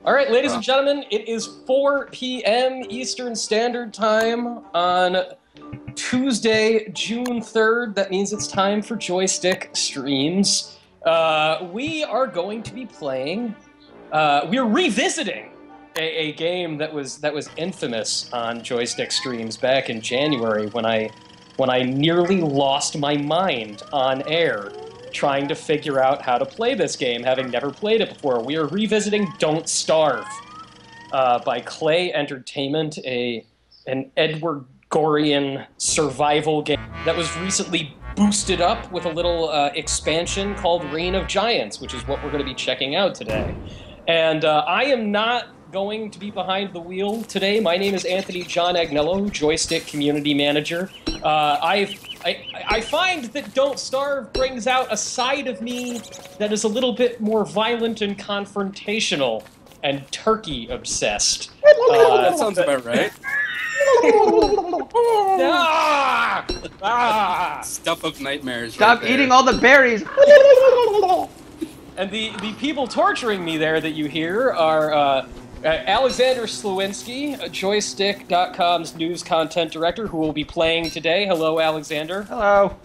All right, ladies and gentlemen, it is 4 p.m. Eastern Standard Time on Tuesday, June 3rd. That means it's time for Joystiq streams. We are going to be playing. We're revisiting a game that was infamous on Joystiq streams back in January when I nearly lost my mind on air trying to figure out how to play this game, having never played it before. We are revisiting Don't Starve by Klei Entertainment, an Edward Gorey-esque survival game that was recently boosted up with a little expansion called Reign of Giants, which is what we're going to be checking out today. And I am not going to be behind the wheel today. My name is Anthony John Agnello, Joystiq Community Manager. I find that Don't Starve brings out a side of me that is a little bit more violent and confrontational and turkey obsessed. That sounds about right. Stuff of nightmares. Stop eating all the berries. And the people torturing me there that you hear are Alexander Slawinski, Joystiq.com's news content director, who will be playing today. Hello, Alexander. Hello.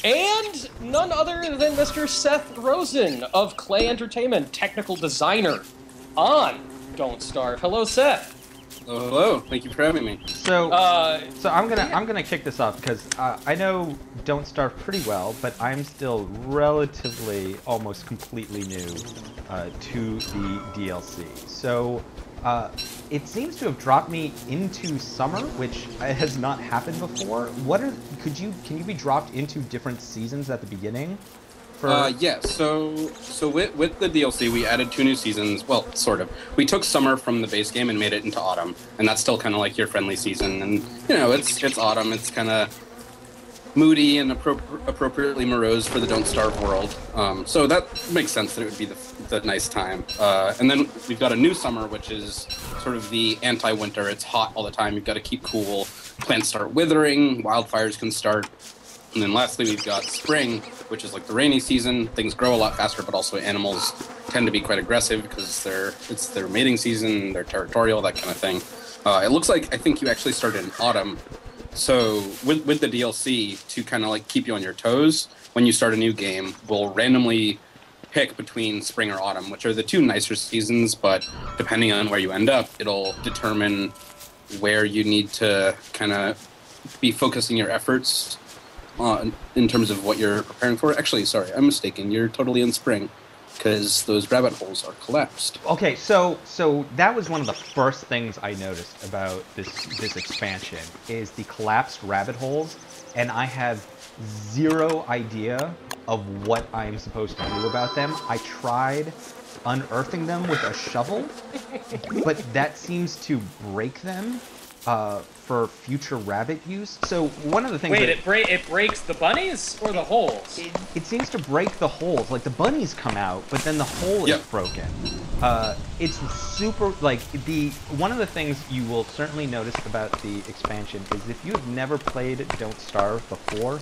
And none other than Mr. Seth Rosen of Klei Entertainment, technical designer on Don't Starve. Hello, Seth. Hello. Thank you for having me. So I'm gonna kick this off because I know Don't Starve pretty well, but I'm still relatively, almost completely new to the DLC. So it seems to have dropped me into summer, which has not happened before. Can you be dropped into different seasons at the beginning? Yeah, so with the DLC, we added 2 new seasons. Well, sort of. We took summer from the base game and made it into autumn, and that's still kind of like your friendly season. And you know, it's autumn. It's kind of moody and appropriately morose for the Don't Starve world. So that makes sense that it would be the nice time. And then we've got a new summer, which is sort of the anti-winter. It's hot all the time. You've got to keep cool. Plants start withering. Wildfires can start. And then lastly, we've got spring, which is like the rainy season. Things grow a lot faster, but also animals tend to be quite aggressive because it's their mating season, they're territorial, that kind of thing. It looks like, I think you actually started in autumn. So with the DLC, to kind of like keep you on your toes, when you start a new game, we'll randomly pick between spring or autumn, which are the 2 nicer seasons, but depending on where you end up, it'll determine where you need to kind of be focusing your efforts in terms of what you're preparing for. Actually, sorry, I'm mistaken. You're totally in spring because those rabbit holes are collapsed. Okay, so that was one of the first things I noticed about this expansion is the collapsed rabbit holes, and I have zero idea of what I'm supposed to do about them. I tried unearthing them with a shovel, but that seems to break them for future rabbit use. So one of the things... Wait, it breaks the bunnies or the holes? It seems to break the holes. Like, the bunnies come out, but then the hole is broken. It's super... Like, one of the things you will certainly notice about the expansion is if you've never played Don't Starve before,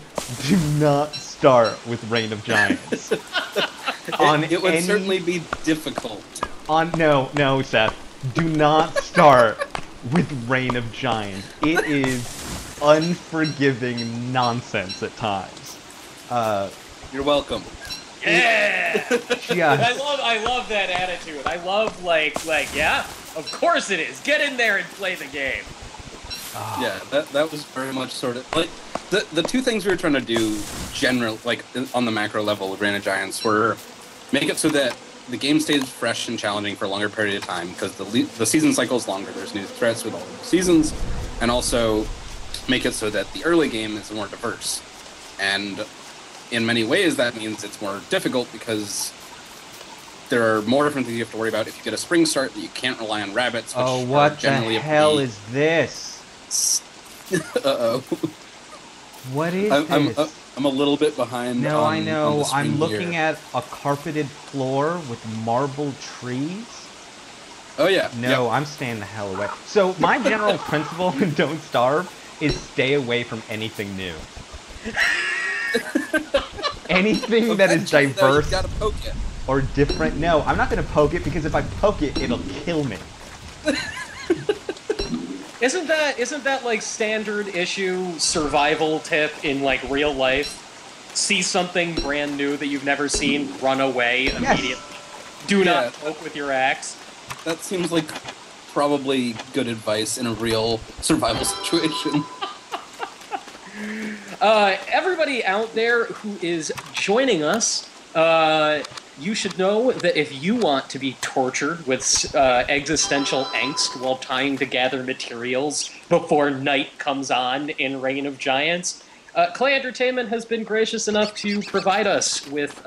do not start with Reign of Giants. It would certainly be difficult. No, Seth. Do not start with Reign of Giants. It is unforgiving nonsense at times. You're welcome. Yeah! Yes. I love that attitude. I love, like, yeah, of course it is. Get in there and play the game. Yeah, that was very much sort of, like, the 2 things we were trying to do, like, on the macro level with Reign of Giants were make it so that the game stays fresh and challenging for a longer period of time because the season cycle is longer. There's new threats with all the seasons, and also make it so that the early game is more diverse. And in many ways, that means it's more difficult because there are more different things you have to worry about. If you get a spring start, that you can't rely on rabbits. Which oh, what the hell is this? Uh-oh. What is this? I'm a little bit behind. No, I know. I'm looking here. at a carpeted floor with marble trees. Oh, yeah. No, yep. I'm staying the hell away. So my general principle in Don't Starve is stay away from anything new. Anything that is diverse. You gotta poke it. or different. No, I'm not going to poke it because if I poke it, it'll kill me. Isn't that like standard issue survival tip in like real life? See something brand new that you've never seen, run away immediately. Yes. Do not poke with your axe. That seems like probably good advice in a real survival situation. Everybody out there who is joining us, you should know that if you want to be tortured with existential angst while trying to gather materials before night comes on in Reign of Giants, Klei Entertainment has been gracious enough to provide us with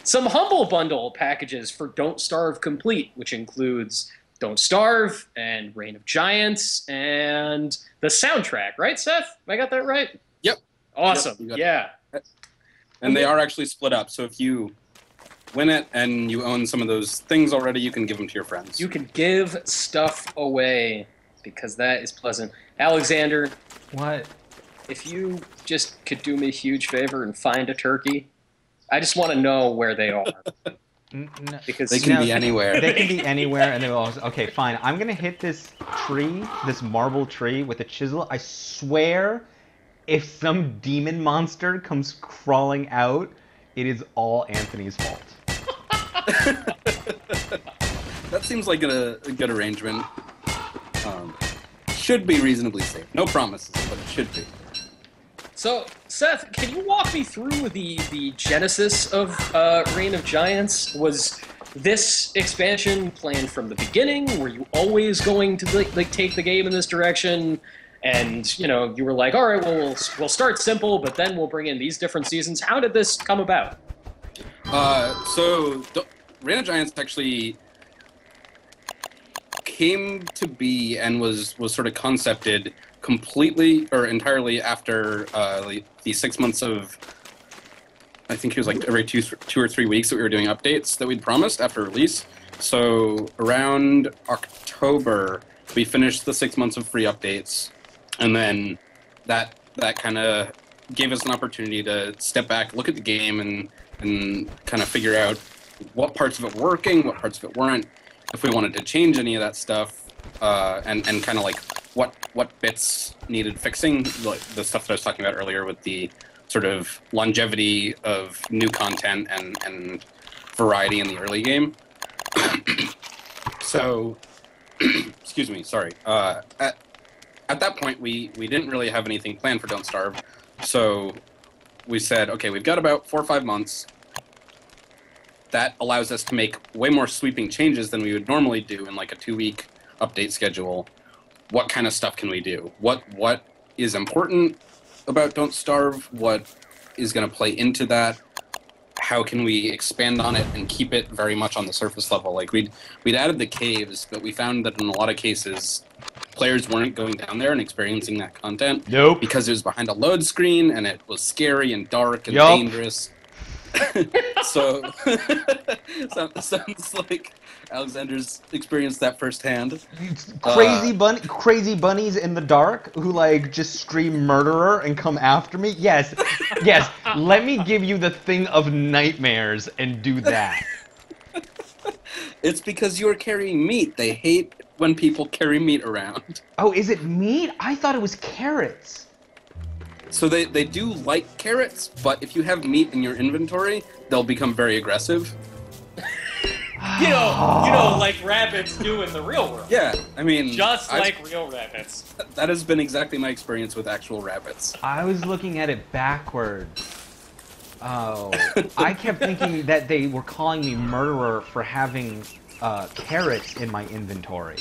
some Humble Bundle packages for Don't Starve Complete, which includes Don't Starve and Reign of Giants and the soundtrack, right, Seth? I got that right? Yep. Awesome. Yep, yeah. And they are actually split up, so if you win it and you own some of those things already, you can give them to your friends. You can give stuff away because that is pleasant. Alexander. What? If you just could do me a huge favor and find a turkey, I just want to know where they are. No, because they can be anywhere. They can be anywhere, and they'll always, okay, fine. I'm gonna hit this tree, this marble tree, with a chisel. I swear, if some demon monster comes crawling out, it is all Anthony's fault. That seems like a good arrangement. Should be reasonably safe. No promises, but it should be. So, Seth, can you walk me through the genesis of Reign of Giants? Was this expansion planned from the beginning? Were you always going to like take the game in this direction? And you know, you were like, all right, well, we'll start simple, but then we'll bring in these different seasons. How did this come about? Reign of Giants actually came to be and was sort of concepted completely or entirely after the 6 months of, I think it was like every two or 3 weeks that we were doing updates that we'd promised after release. So around October, we finished the 6 months of free updates, and then that kind of gave us an opportunity to step back, look at the game, and kind of figure out what parts of it were working, what parts of it weren't, if we wanted to change any of that stuff, and kind of like what bits needed fixing, like the stuff that I was talking about earlier with the sort of longevity of new content and variety in the early game. So, excuse me, sorry. At that point, we didn't really have anything planned for Don't Starve, so we said, okay, we've got about 4 or 5 months. That allows us to make way more sweeping changes than we would normally do in like a 2-week update schedule. What kind of stuff can we do? What is important about Don't Starve? What is going to play into that? How can we expand on it and keep it very much on the surface level? Like we'd added the caves, but we found that in a lot of cases, players weren't going down there and experiencing that content. Nope. Because it was behind a load screen and it was scary and dark and dangerous. So sounds like Alexander's experienced that firsthand. Crazy bunnies in the dark who like just scream murderer and come after me. Yes. Let me give you the thing of nightmares and do that. It's because you're carrying meat. They hate when people carry meat around. Oh, is it meat? I thought it was carrots. So they do like carrots, but if you have meat in your inventory, they'll become very aggressive. You know, like rabbits do in the real world. Yeah, I mean... Just like real rabbits. That has been exactly my experience with actual rabbits. I was looking at it backwards. Oh. I kept thinking that they were calling me murderer for having carrots in my inventory.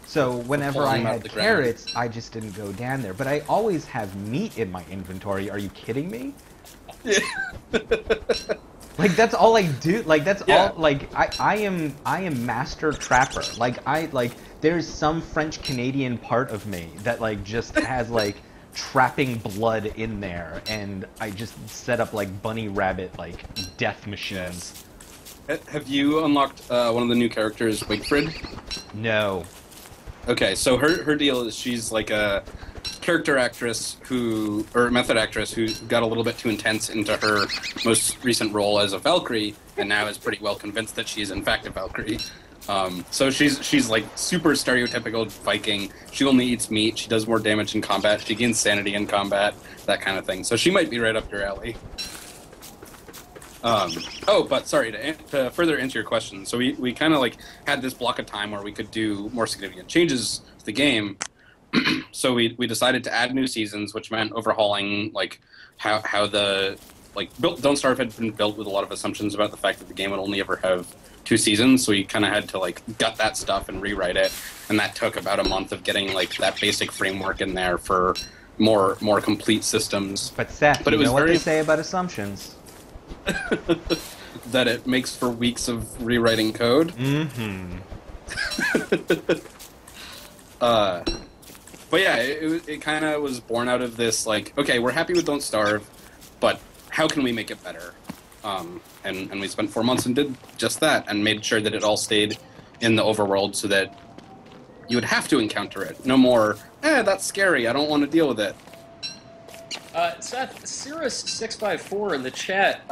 So whenever I had carrots, I just didn't go down there. But I always have meat in my inventory. Are you kidding me? Yeah. Like that's all I do. Like that's all. Like I am master trapper. Like there's some French Canadian part of me that like just has like trapping blood in there, and I just set up like bunny rabbit like death machines. Have you unlocked one of the new characters, Wigfrid? No. Okay, so her deal is she's like a character actress or method actress who got a little bit too intense into her most recent role as a Valkyrie, and now is pretty well convinced that she is in fact a Valkyrie. So she's like super stereotypical Viking. She only eats meat. She does more damage in combat. She gains sanity in combat, that kind of thing. So she might be right up your alley. But sorry, to further answer your question, so we kind of like had this block of time where we could do more significant changes to the game. So we decided to add new seasons, which meant overhauling like how the Don't Starve had been built with a lot of assumptions about the fact that the game would only ever have 2 seasons, so we kind of had to like gut that stuff and rewrite it, and that took about a month of getting like that basic framework in there for more complete systems. But Seth, you know what they say about assumptions? That it makes for weeks of rewriting code. Mm-hmm. But yeah, it kind of was born out of this, like, okay, we're happy with Don't Starve, but how can we make it better? And we spent 4 months and did just that, and made sure that it all stayed in the overworld so that you would have to encounter it. No more, that's scary, I don't want to deal with it. Seth, Cirrus654 in the chat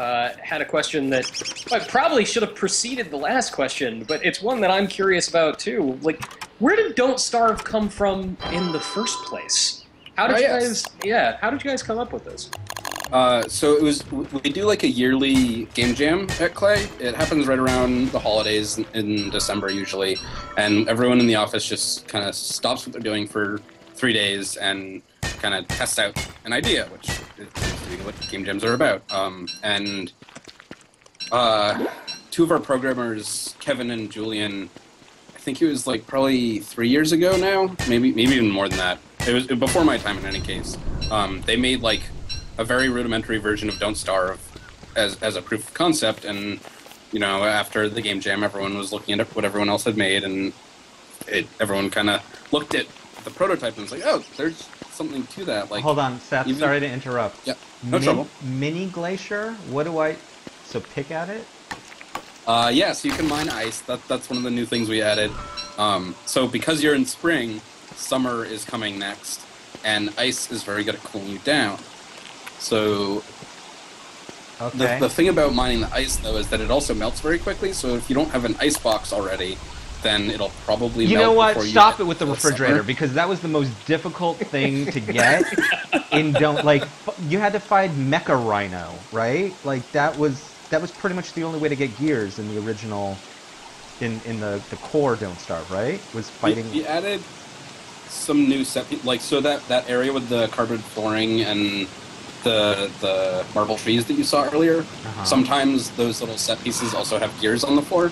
had a question that probably should have preceded the last question, but it's one that I'm curious about too. Like, where did Don't Starve come from in the first place? How did how did you guys come up with this? So we do like a yearly game jam at Klei. It happens right around the holidays in December usually, and everyone in the office just kind of stops what they're doing for 3 days and kind of tests out an idea, which is what game jams are about. And 2 of our programmers, Kevin and Julian, I think it was like probably 3 years ago now, maybe even more than that. It was before my time in any case. They made like a very rudimentary version of Don't Starve as a proof of concept, and you know, after the game jam, everyone was looking at what everyone else had made, and everyone kind of looked at the prototype and was like, oh, there's something to that. Like, hold on, Seth, sorry to interrupt. Yeah, no trouble. Mini glacier? What do I... So pick at it? Yes, you can mine ice. That's one of the new things we added. So because you're in spring, summer is coming next, and ice is very good at cooling you down. So okay. The thing about mining the ice, though, is that it also melts very quickly, so if you don't have an ice box already, then it'll probably melt. You know what? Before Stop you it with the refrigerator, summer. because that was the most difficult thing to get in Don't... Like, you had to find Mecha Rhino, right? Like, that was pretty much the only way to get gears in the original... In the core Don't Starve, right? Was fighting... We added some new set... Like, so that area with the cardboard flooring and the marble trees that you saw earlier, sometimes those little set pieces also have gears on the floor.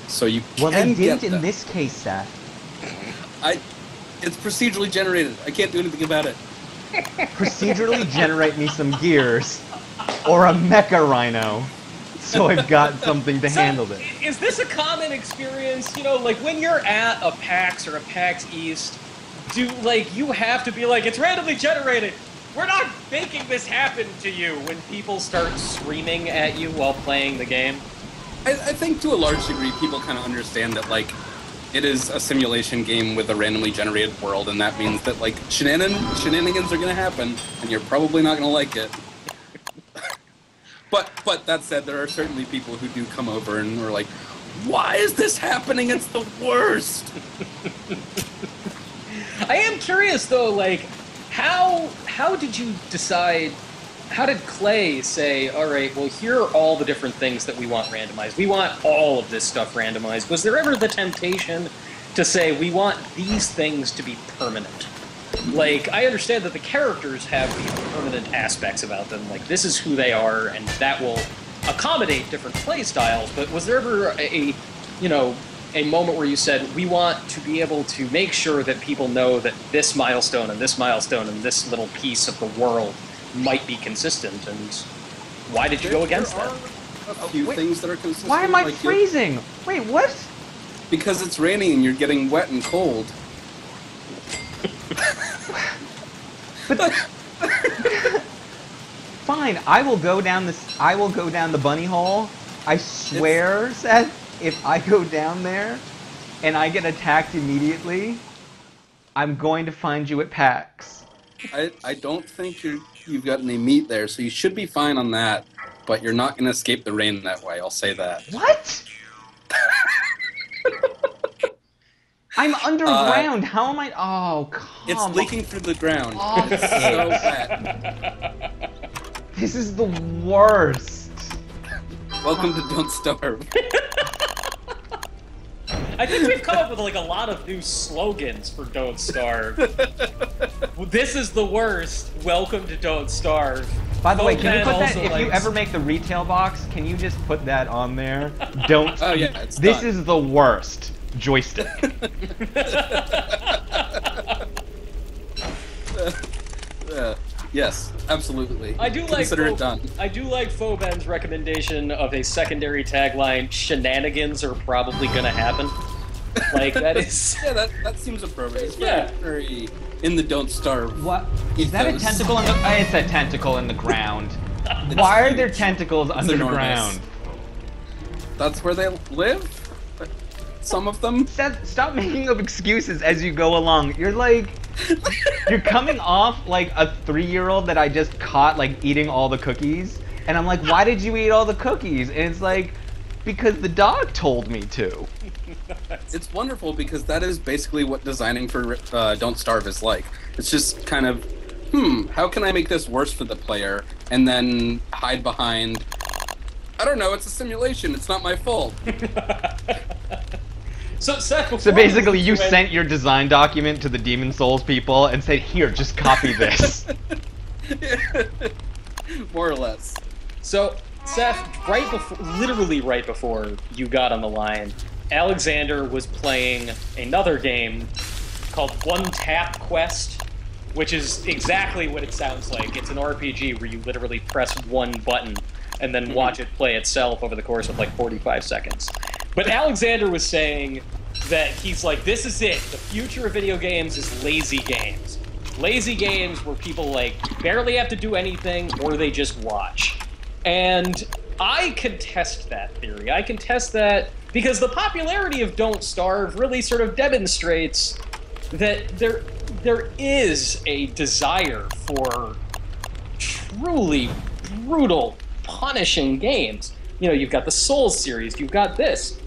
So you can Well, they get didn't in this case, Seth. It's procedurally generated. I can't do anything about it. Procedurally generate me some gears, or a Mecha Rhino, so I've got something to handle this. Is this a common experience? You know, like when you're at a PAX or a PAX East, you have to be like, it's randomly generated. We're not making this happen to you when people start screaming at you while playing the game? I think to a large degree people kind of understand that, like, it is a simulation game with a randomly generated world, and that means that, like, shenanigans are going to happen, and you're probably not going to like it. But that said, there are certainly people who do come over and are like, why is this happening? It's the worst! I am curious, though, like, how did you decide... How did Klei say, all right, well, here are all the different things that we want randomized. We want all of this stuff randomized. Was there ever the temptation to say, we want these things to be permanent? Like, I understand that the characters have these permanent aspects about them. Like, this is who they are, and that will accommodate different play styles. But was there ever a moment where you said, we want to be able to make sure that people know that this milestone and this milestone and this little piece of the world might be consistent, and why did you go against that? A few things that are consistent. Why am I freezing? Wait, what? Because it's raining and you're getting wet and cold. But fine, I will go down the bunny hole. I swear, Seth, if I go down there and I get attacked immediately, I'm going to find you at PAX. I don't think you've got any meat there, so you should be fine on that. But you're not going to escape the rain that way. I'll say that. What? I'm underground. How am I? Oh, come It's on. leaking through the ground. Oh, It's so wet. This is the worst. Welcome to Don't Starve. I think we've come up with like a lot of new slogans for Don't Starve. This is the worst. Welcome to Don't Starve. By the way, can you put that, Also if you likes- ever make the retail box, can you just put that on there? Don't. Oh yeah, it's This done. is the worst. Joystick. Yes, absolutely. I do like Consider it done. I do like Foben's recommendation of a secondary tagline. Shenanigans are probably gonna happen. Like that is. Yeah, that seems appropriate. It's Yeah. very in the Don't Starve. What? Is that a ethos. tentacle in the... It's a tentacle in the ground. Why are there tentacles underground? That's where they live? Some of them? Seth, stop making up excuses as you go along. You're like... You're coming off like a 3-year-old that I just caught like eating all the cookies. And I'm like, why did you eat all the cookies? And it's like, because the dog told me to. It's wonderful because that is basically what designing for Don't Starve is like. It's just kind of, how can I make this worse for the player? And then hide behind, I don't know, it's a simulation, it's not my fault. So Seth, So basically you sent your design document to the Demon Souls people and said, here, just copy this. More or less. So Seth, literally right before you got on the line, Alexander was playing another game called One Tap Quest, which is exactly what it sounds like. It's an RPG where you literally press one button and then watch it play itself over the course of like 45 seconds. But Alexander was saying that he's like, this is it. The future of video games is lazy games. Lazy games where people like barely have to do anything or they just watch. And I contest that theory. I contest that because the popularity of Don't Starve really sort of demonstrates that there is a desire for truly brutal, punishing games. You know, you've got the Souls series, you've got this.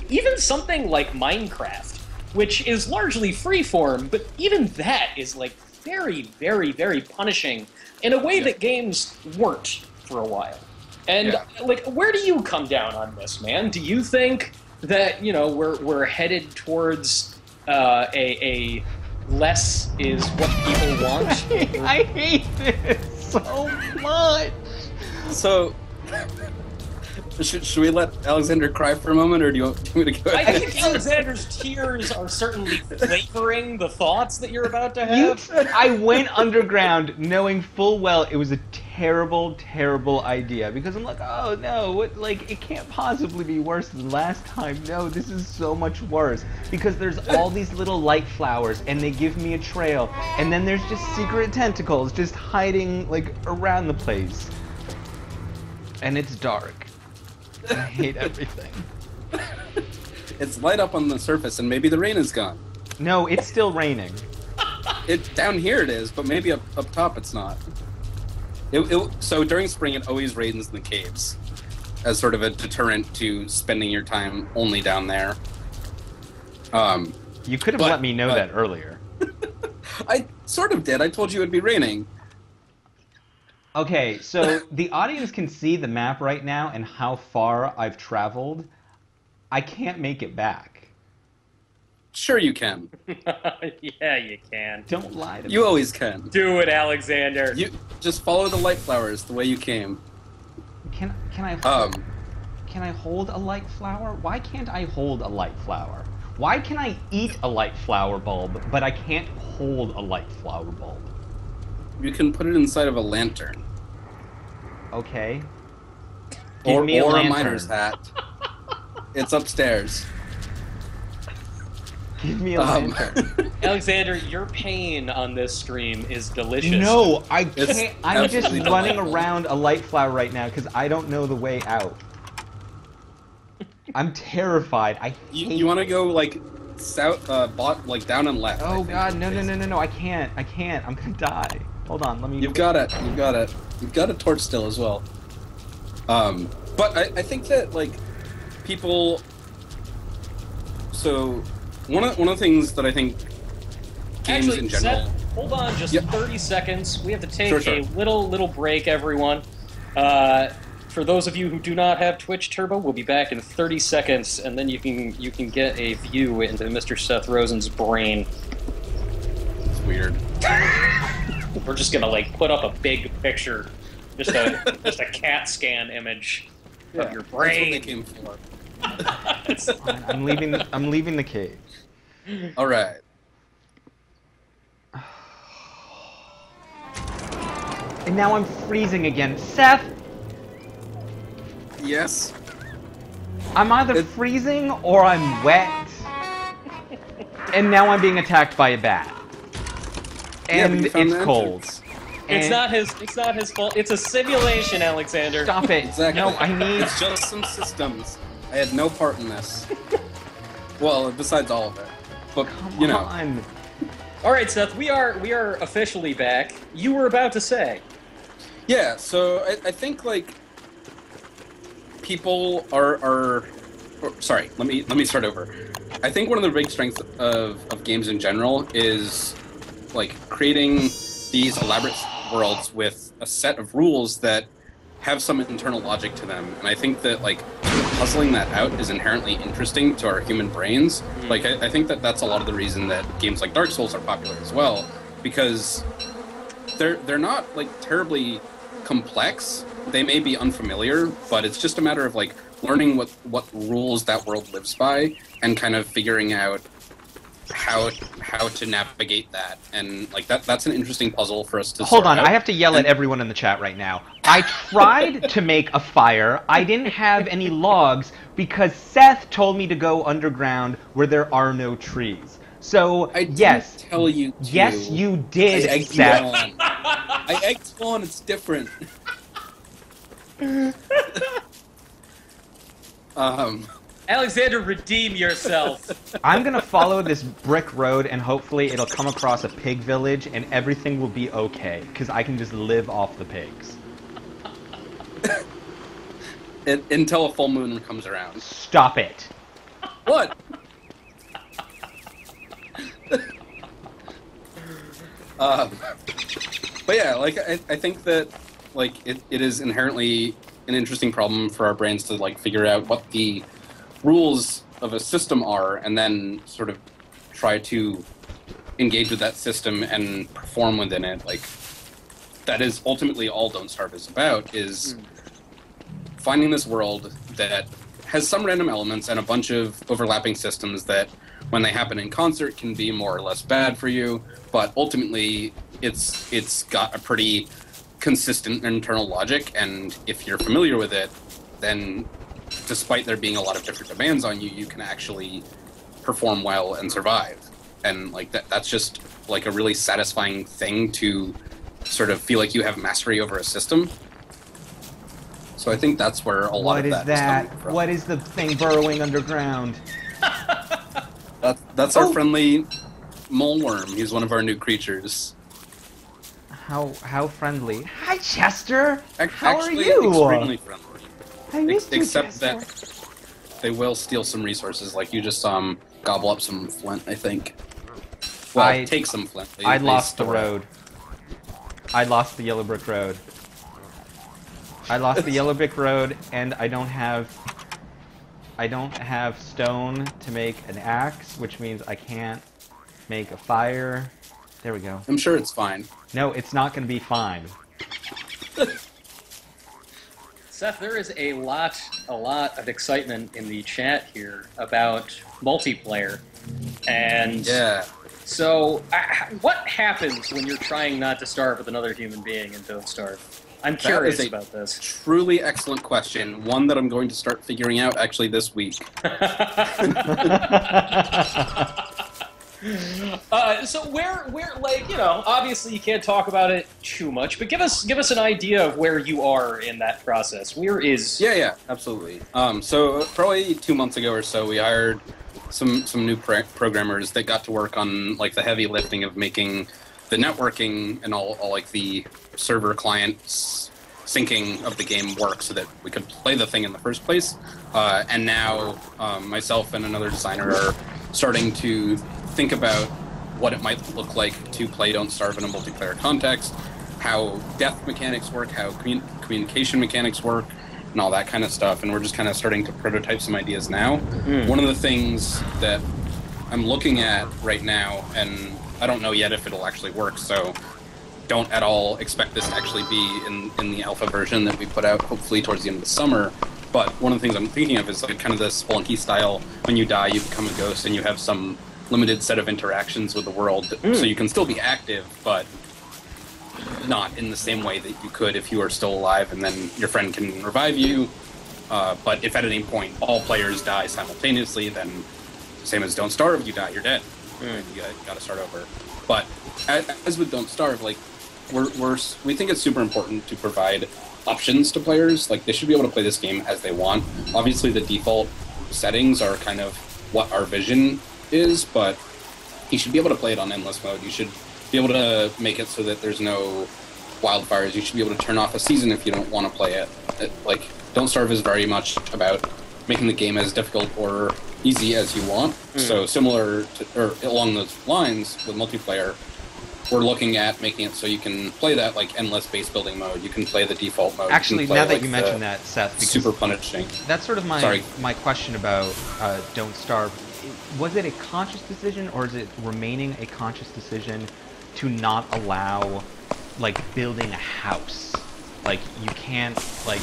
Even something like Minecraft, which is largely freeform, but even that is like very, very, very punishing in a way that games weren't for a while. And like, where do you come down on this, man? Do you think that, you know, we're headed towards a less is what people want? I hate this so much. So, should we let Alexander cry for a moment, or do you want me to go ahead? I think Alexander's tears are certainly flavoring the thoughts that you're about to have. I went underground knowing full well it was a terrible, terrible idea because I'm like, oh no, what, like it can't possibly be worse than last time. No, this is so much worse because there's all these little light flowers and they give me a trail, and then there's just secret tentacles just hiding like around the place, and it's dark. I hate everything. It's light up on the surface, and maybe the rain is gone. No, it's still raining. Down here it is, but maybe up top it's not. So during spring, it always rains in the caves, as sort of a deterrent to spending your time only down there. You could have let me know that earlier. I sort of did. I told you it'd be raining. Okay, so the audience can see the map right now and how far I've traveled. I can't make it back. Sure you can. Yeah, you can. Don't lie to me. You always can. Do it, Alexander. You just follow the light flowers the way you came. Can I hold a light flower? Why can't I hold a light flower? Why can I eat a light flower bulb, but I can't hold a light flower bulb? You can put it inside of a lantern. Okay. Or me a a lantern. miner's hat. It's upstairs. Give me a lantern. Alexander, your pain on this stream is delicious. No, I It's can't. I'm just absolutely running delightful. around a light flower right now because I don't know the way out. I'm terrified. I hate You want to go, like, south, like down and left. Oh god, no, I can't. I'm gonna die. Hold on, let me... You've got it. You've got a torch still as well. But I think that, like, people... So, one of the things that I think games Actually, in general... Seth, hold on just 30 seconds. We have to take Sure. a little break, everyone. For those of you who do not have Twitch Turbo, we'll be back in 30 seconds, and then you can get a view into Mr. Seth Rosen's brain. It's weird. We're just gonna like put up a big picture, just a CAT scan image of your brain. That's what they came for. It's fine. I'm leaving the cage. All right. And now I'm freezing again. Seth! Yes. I'm either freezing or I'm wet. And now I'm being attacked by a bat. And it's cold. It's not his fault. It's a simulation, Alexander. Stop it. Exactly. No, I need... It's just some systems. I had no part in this. Well, besides all of it. But, you know. Come on. All right, Seth, we are officially back. You were about to say. Yeah, so I think, like, people are sorry, let me start over. I think one of the big strengths of games in general is, like, creating these elaborate worlds with a set of rules that have some internal logic to them. And I think that, like, puzzling that out is inherently interesting to our human brains. Like, I think that that's a lot of the reason that games like Dark Souls are popular as well, because they're not, like, terribly complex. They may be unfamiliar, but it's just a matter of, like, learning what rules that world lives by and kind of figuring out how to navigate that. And, like, that's an interesting puzzle for us to Hold on, sort out. I have to yell at everyone in the chat right now. I tried to make a fire. I didn't have any logs because Seth told me to go underground where there are no trees. So, I didn't yes. tell you to. Yes, you did, I egged Seth. you on. I egged you on, it's different. Alexander, redeem yourself. I'm gonna follow this brick road and hopefully it'll come across a pig village and everything will be okay, because I can just live off the pigs. Until a full moon comes around. Stop it. What? But yeah, like, I think that, like, it is inherently an interesting problem for our brains to, like, figure out what the rules of a system are and then sort of try to engage with that system and perform within it. Like, that is ultimately all Don't Starve is about, is finding this world that has some random elements and a bunch of overlapping systems that, when they happen in concert, can be more or less bad for you, but ultimately it's got a pretty consistent internal logic, and if you're familiar with it, then despite there being a lot of different demands on you, you can actually perform well and survive. And, like, that's just, like, a really satisfying thing to sort of feel like you have mastery over a system. So I think that's where a lot of that is coming from. What is the thing burrowing underground? That's our friendly mole worm. He's one of our new creatures. How friendly. Hi, Chester! How Actually, are you? extremely friendly. I missed you, Except Chester. that they will steal some resources. Like, you just saw him gobble up some flint, I think. Well, take some flint. I lost the road. I lost the yellow brick road. I lost the yellow brick road, and I don't have stone to make an axe, which means I can't make a fire. There we go. I'm sure it's fine. No, it's not going to be fine. Seth, there is a lot of excitement in the chat here about multiplayer, and Yeah. so what happens when you're trying not to starve with another human being in Don't Starve? I'm curious That is a about this. truly excellent question. One that I'm going to start figuring out actually this week. So where, like, you know, obviously you can't talk about it too much, but give us an idea of where you are in that process. Where is? Yeah, absolutely. So probably 2 months ago or so, we hired some new programmers that got to work on like the heavy lifting of making the networking and all like the server clients syncing of the game work so that we could play the thing in the first place. And now myself and another designer are starting to think about what it might look like to play Don't Starve in a multiplayer context, how death mechanics work, how communication mechanics work, and all that kind of stuff. And we're just kind of starting to prototype some ideas now. One of the things that I'm looking at right now, and I don't know yet if it'll actually work, so don't at all expect this to actually be in the alpha version that we put out hopefully towards the end of the summer. But one of the things I'm thinking of is like kind of the Spelunky style, when you die you become a ghost and you have some limited set of interactions with the world, so you can still be active, but not in the same way that you could if you are still alive, and then your friend can revive you. But if at any point all players die simultaneously, then same as Don't Starve, you die, you're dead. You gotta start over. But as with Don't Starve, like we think it's super important to provide options to players. Like, they should be able to play this game as they want. Obviously, the default settings are kind of what our vision is, but you should be able to play it on endless mode. You should be able to make it so that there's no wildfires. You should be able to turn off a season if you don't want to play it. Like, Don't Starve is very much about making the game as difficult or easy as you want. So similar to, or along those lines with multiplayer, we're looking at making it so you can play that like endless base building mode. You can play the default mode. Actually, now that you mention that, Seth, because super punishing. That's sort of my question about Don't Starve. Was it a conscious decision, or is it remaining a conscious decision to not allow like building a house? Like, you can't, like,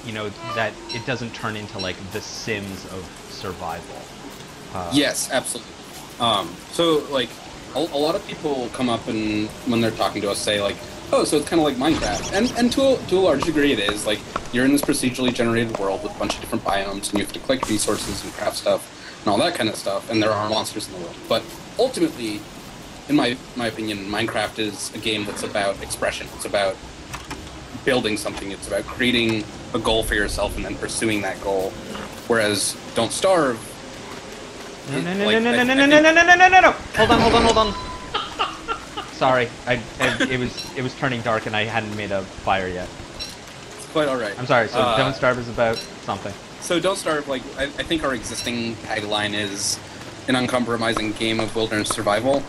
you know, that it doesn't turn into like the Sims of survival. Yes, absolutely. So like a lot of people come up and when they're talking to us say like, oh, so it's kind of like Minecraft, and to a large degree it is. Like, you're in this procedurally generated world with a bunch of different biomes, and you have to collect resources and craft stuff and all that kind of stuff, and there are monsters in the world. But ultimately, in my opinion, Minecraft is a game that's about expression. It's about building something. It's about creating a goal for yourself and then pursuing that goal. Whereas Don't Starve. No. Hold on. Sorry, it was turning dark and I hadn't made a fire yet. It's quite all right. I'm sorry. So Don't Starve is about something. So Don't Starve, like, I think our existing tagline is an uncompromising game of wilderness survival,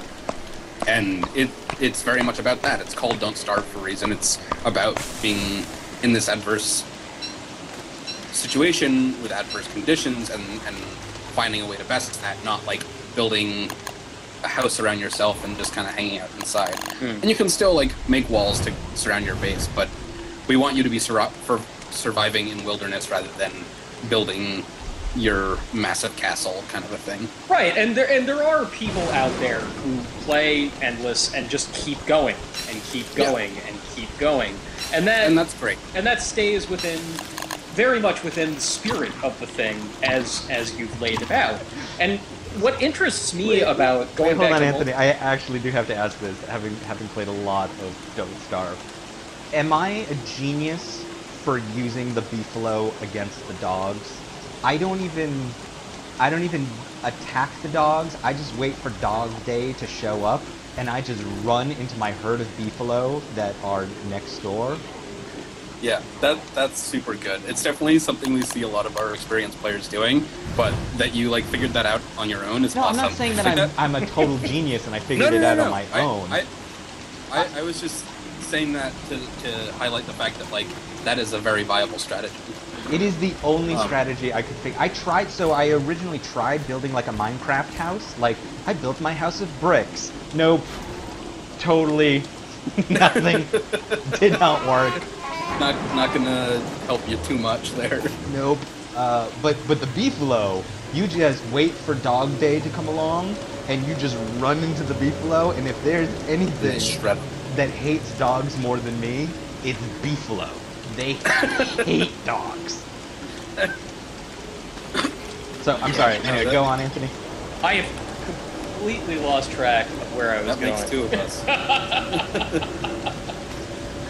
and it's very much about that. It's called Don't Starve for a reason. It's about being in this adverse situation with adverse conditions and finding a way to best that, not like building a house around yourself and just kind of hanging out inside. And you can still like make walls to surround your base, but we want you to be surviving in wilderness rather than building your massive castle kind of a thing. Right, and there are people out there who play endless and just keep going and keep going and keep going, and that's great. And that stays very much within the spirit of the thing as you've laid it out. And what interests me about going back hold on, to Anthony, I actually do have to ask this, having played a lot of Don't Starve. Am I a genius for using the beefalo against the dogs? I don't even attack the dogs. I just wait for Dog Day to show up, and I just run into my herd of beefalo that are next door. Yeah, that's super good. It's definitely something we see a lot of our experienced players doing, but that you like figured that out on your own is awesome. I'm not saying that I'm a total genius and I figured it out on my own. I was just saying that to highlight the fact that like that is a very viable strategy. It is the only strategy I could think. I originally tried building like a Minecraft house. Like, I built my house of bricks. Nope. Totally nothing. Did not work. Not gonna help you too much there. Nope. But the beefalo, you just wait for Dog Day to come along, and you just run into the beefalo, and if there's anything that hates dogs more than me, it's beefalo. They hate dogs. So, I'm sorry. Anyway, go on, Anthony. I have completely lost track of where I was going. That makes two of us.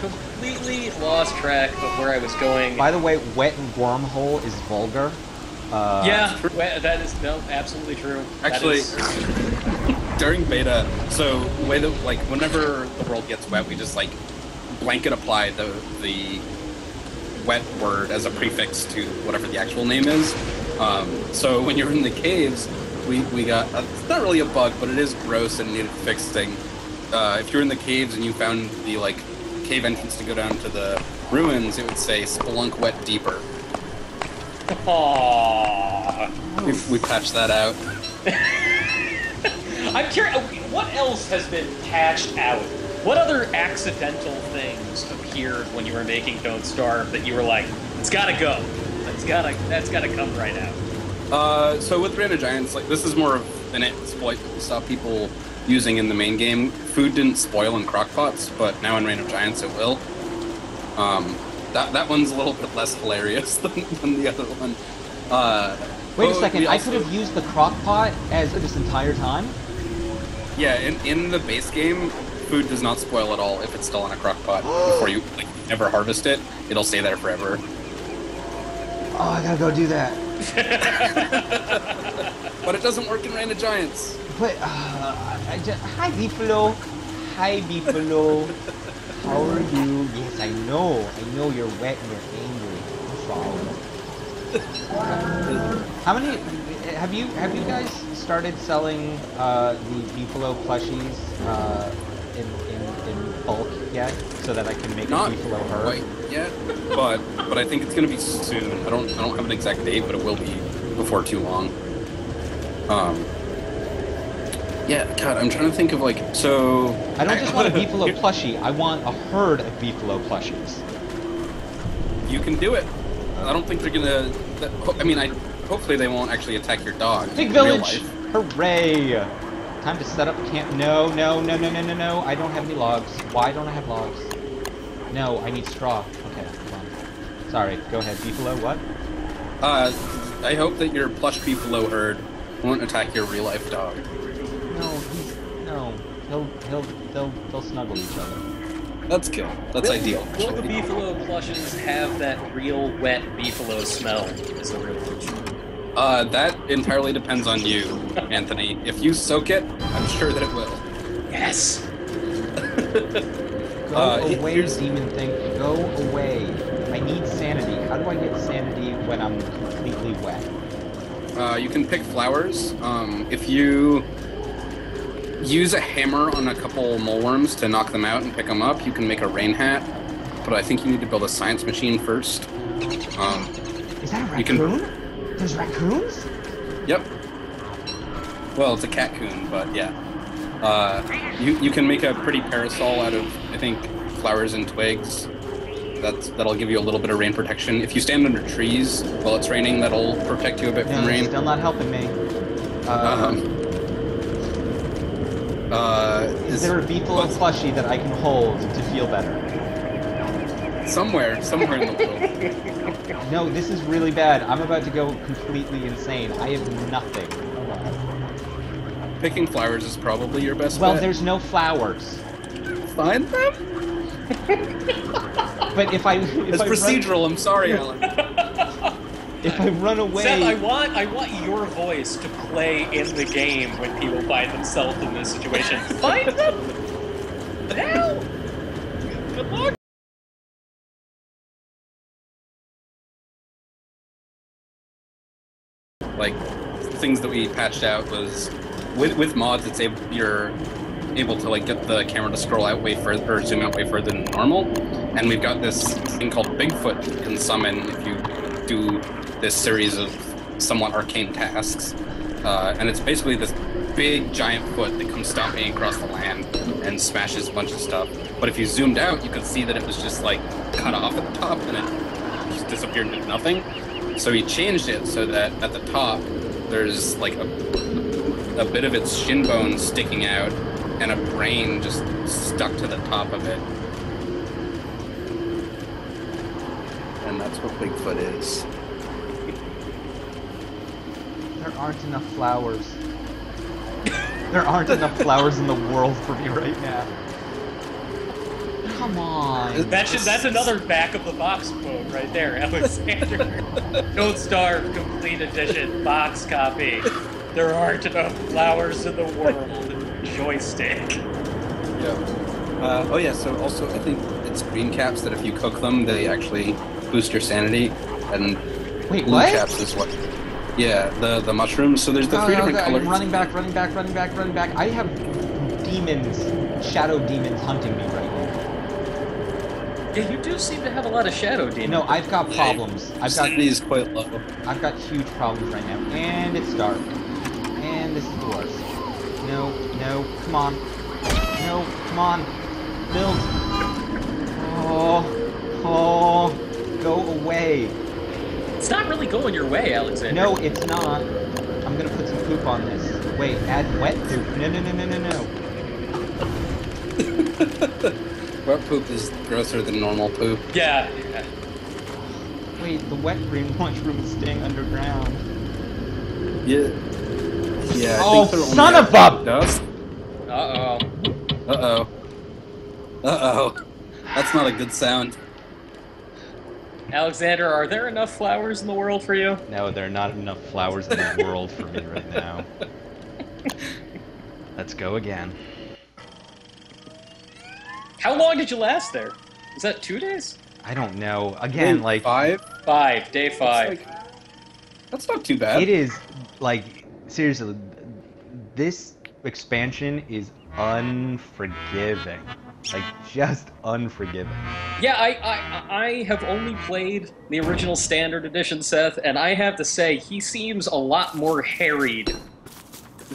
Completely lost track of where I was going. By the way, wet and wormhole is vulgar. Yeah, that is absolutely true. Actually, during beta, so the way that like whenever the world gets wet, we just like blanket apply the wet word as a prefix to whatever the actual name is. So when you're in the caves, we got it's not really a bug, but it is gross and needed fixing. If you're in the caves and you found the like cave entrance to go down to the ruins, it would say "Spelunk wet deeper." Aww. We patched that out. I'm curious, what else has been patched out? What other accidental things appeared when you were making Don't Starve that you were like, it's gotta go. That's gotta come right out. So with Random Giants, like this is more of an exploit that we saw people using in the main game. Food didn't spoil in crockpots, but now in Random Giants it will. That one's a little bit less hilarious than the other one. Wait a second, I could have used the crockpot as this entire time? Yeah, in the base game, food does not spoil at all if it's still in a crockpot before you like ever harvest it. It'll stay there forever. Oh, I gotta go do that. But it doesn't work in Random Giants. But, hi, Beefalo. Hi, Beefalo. How are you? Yes, I know you're wet and you're angry. I'm sorry. How many, have you guys started selling the Beefalo plushies in bulk yet, so that I can make Not a Beefalo herd? Quite yet, but I think it's gonna be soon. I don't have an exact date, but it will be before too long. Yeah, God, I'm trying to think of like so. I don't just want a Beefalo plushie. I want a herd of Beefalo plushies. You can do it. I don't think they're gonna. I mean, hopefully they won't actually attack your dog. Big in village! real life. Hooray! Time to set up camp. No. I don't have any logs. Why don't I have logs? No, I need straw. Okay, hold on. Sorry, go ahead. Beefalo, what? I hope that your plush Beefalo herd won't attack your real life dog. They'll snuggle each other. That's good. That's ideal. Will the Beefalo plushes have that real wet Beefalo smell? Is the real question. That entirely depends on you, Anthony. If you soak it, I'm sure that it will. Yes. Go away, demon thing. Go away. I need sanity. How do I get sanity when I'm completely wet? You can pick flowers. If you use a hammer on a couple moleworms to knock them out and pick them up, you can make a rain hat. But I think you need to build a science machine first. Is that a raccoon? There's raccoons? Yep. Well, it's a catcoon, but yeah. You can make a pretty parasol out of, I think, flowers and twigs. That'll give you a little bit of rain protection. If you stand under trees while it's raining, that'll protect you a bit from rain. Still not helping me. Is there a Beefalo plushie that I can hold to feel better? Somewhere in the world. No, this is really bad. I'm about to go completely insane. I have nothing. Picking flowers is probably your best Well, bet. there's no flowers. Find them? But if I procedural, I'm sorry, Alan. If I run away... Seth, I want your voice to play in the game when people find themselves in this situation. Find them? Now? Good luck. Like, things that we patched out was, with mods, you're able to like get the camera to scroll out way further, or zoom out way further than normal. And we've got this thing called Bigfoot that you can summon if you do this series of somewhat arcane tasks. And it's basically this big giant foot that comes stomping across the land and smashes a bunch of stuff. But if you zoomed out, you could see that it was just like cut off at the top and it just disappeared into nothing. So he changed it so that at the top there's like a bit of its shin bone sticking out and a brain just stuck to the top of it. And that's what Bigfoot is. There aren't enough flowers. There aren't enough flowers in the world for me right now. Come on. That's another back of the box quote right there, Alexander. Don't Starve Complete Edition box copy. There aren't enough flowers in the world. Joystick. Yeah. Oh yeah. So also, I think it's green caps that if you cook them, they actually boost your sanity. And Wait, blue what? caps is what. Yeah, the mushrooms. So there's the three different colors. I'm running back. I have demons, shadow demons hunting me right now. Yeah, you do seem to have a lot of shadow demons. No, I've got problems. Sanity is quite low. I've got huge problems right now. And it's dark. And this is the worst. No, come on. No, come on. Build. Oh, go away. It's not really going your way, Alexander. No, it's not. I'm gonna put some poop on this. Wait, add wet poop. No. Wet poop is grosser than normal poop. Yeah. Wait, the wet green mushroom is staying underground. Yeah. Yeah. Oh, I think they're son only of a- dust. Uh-oh. Uh-oh. That's not a good sound. Alexander, are there enough flowers in the world for you? No, there are not enough flowers in the world for me right now. Let's go again. How long did you last there? Is that 2 days? I don't know. Again, like... 5? Day 5. That's not too bad. It is, like, seriously, this expansion is unforgiving. Like, just unforgiving. Yeah, I have only played the original Standard Edition, Seth, and I have to say, he seems a lot more harried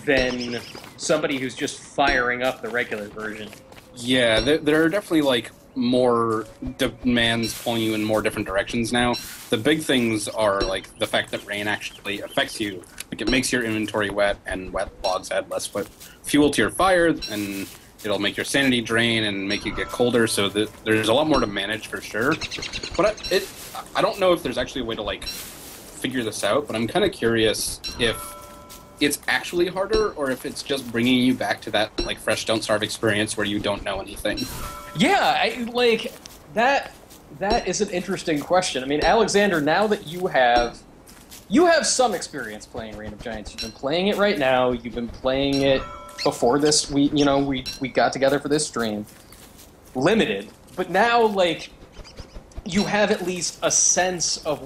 than somebody who's just firing up the regular version. Yeah, there are definitely, like, more demands pulling you in more different directions now. The big things are, like, the fact that rain actually affects you. Like, it makes your inventory wet, and wet logs add less fuel to your fire, and it'll make your sanity drain and make you get colder, so there's a lot more to manage for sure. But I don't know if there's actually a way to, like, figure this out, but I'm kind of curious if it's actually harder, or if it's just bringing you back to that, like, fresh Don't Starve experience where you don't know anything. Yeah, that is an interesting question. I mean, Alexander, now that you have some experience playing Reign of Giants. You've been playing it right now. You've been playing it before this. We got together for this stream. Limited, but now, like, you have at least a sense of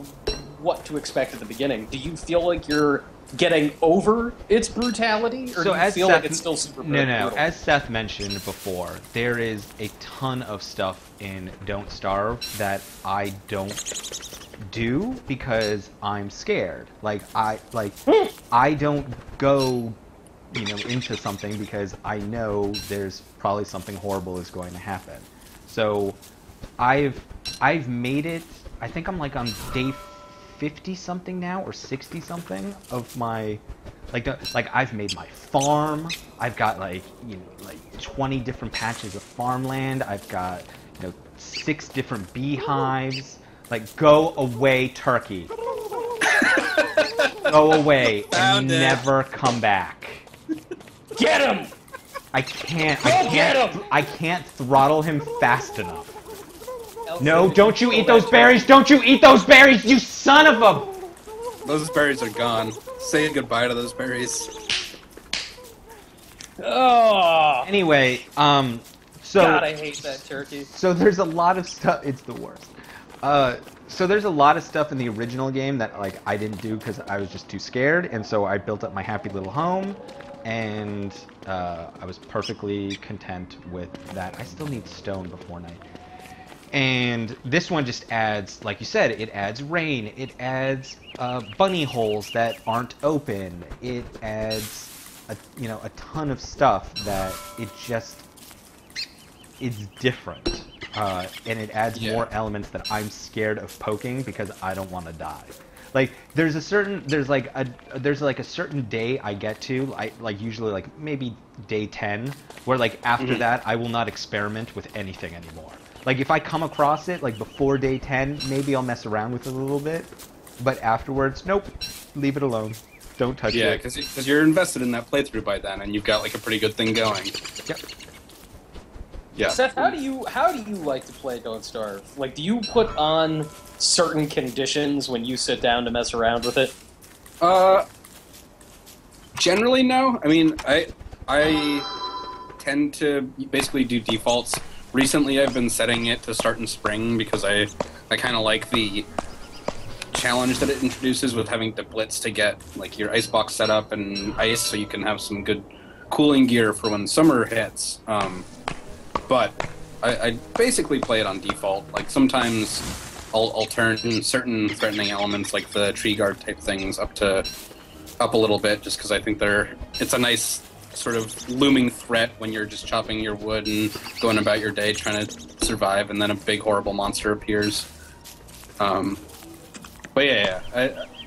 what to expect at the beginning. Do you feel like you're getting over its brutality, or do you feel like it's still super brutal? No. As Seth mentioned before, there is a ton of stuff in Don't Starve that I don't do because I'm scared. I don't go, into something because I know there's probably something horrible is going to happen. So I've made it. I think I'm like on day 50 something now, or 60 something of my, I've made my farm. I've got like 20 different patches of farmland. I've got 6 different beehives. Like, go away, turkey. Go away and never come back. Get him! I can't Get him! I can't throttle him fast enough. No, don't you eat those berries! Don't you eat those berries, you son of a... Those berries are gone. Say goodbye to those berries. Oh! Anyway, so... God, I hate that turkey. So there's a lot of stuff... It's the worst. So there's a lot of stuff in the original game that, like, I didn't do because I was just too scared, and so I built up my happy little home, and I was perfectly content with that. I still need stone before night. And this one just adds, like you said, it adds rain, it adds bunny holes that aren't open, it adds a ton of stuff that it just is different, and it adds more elements that I'm scared of poking because I don't want to die. Like, there's a certain day I get to, usually like maybe day 10, where like after that I will not experiment with anything anymore. Like, if I come across it, like, before day 10, maybe I'll mess around with it a little bit. But afterwards, nope. Leave it alone. Don't touch it. Yeah, because you're invested in that playthrough by then, and you've got, like, a pretty good thing going. Yep. Yeah. Seth, how do you like to play Don't Starve? Like, do you put on certain conditions when you sit down to mess around with it? Generally, no. I mean, I tend to basically do defaults. Recently, I've been setting it to start in spring because I kind of like the challenge that it introduces with having to blitz to get like your icebox set up and ice, so you can have some good cooling gear for when summer hits. But I basically play it on default. Like sometimes I'll turn certain threatening elements, like the tree guard type things, up a little bit, just because I think it's a nice sort of looming threat when you're just chopping your wood and going about your day trying to survive, and then a big horrible monster appears. But yeah,